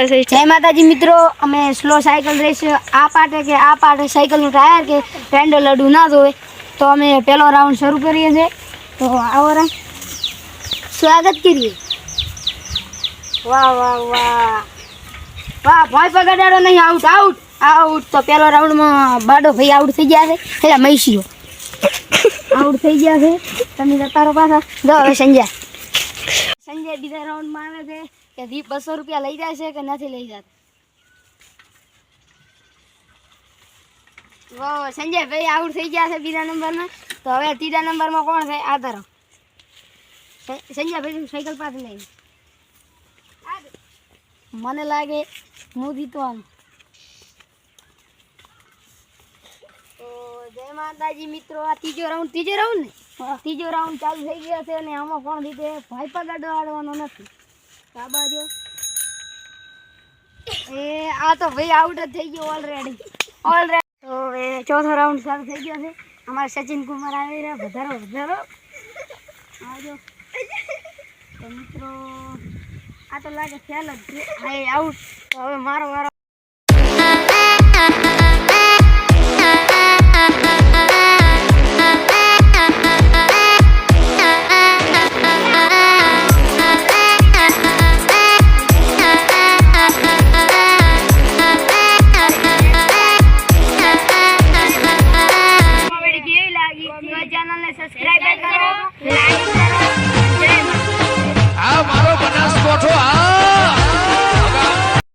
जय माताजी मित्रों, अमे स्लो साइकल रेस आ पाटे साइकल टायर के पेंडल अडू ना जोए तो अमे पहलो राउंड शुरू करिए छे। तो आओ रा स्वागत करिए। वाह वाह वाह वाह भाई पकड़ाड़ो नहीं, आउट आउट आउट। तो पहलो राउंड में बाडो भाई आउट थी गया है। हेला मैसीओ आउट थी गया है। तमे जतारो पाछा जो હવે संजय बीजा राउंड में आवे छे के 200 रुपया लई जाय छे के नहीं लई जात। वो संजय भाई आउट थी गया है बीजा नंबर में। तो હવે तीजा नंबर में कोण है आधारो संजय भाई साइकिल पास नहीं मने लागे मोदी तो आम। तो जय माताजी मित्रों, आ तीजो राउंड ने तीजो राउंड चालू થઈ ગયો છે અને આમાં કોણ જીતે ભાઈ પગાડો આડવાનો નથી। આ બાજુ એ આ તો ભાઈ આઉટ જ થઈ ગયો ઓલરેડી। તો એ ચોથો રાઉન્ડ ચાલુ થઈ ગયો છે। અમાર સચિન કુમાર આવી રહ્યા વધારો આજો। તો મિત્રો આ તો લાગે ફેલ જ છે। આઉટ। તો હવે મારો વારો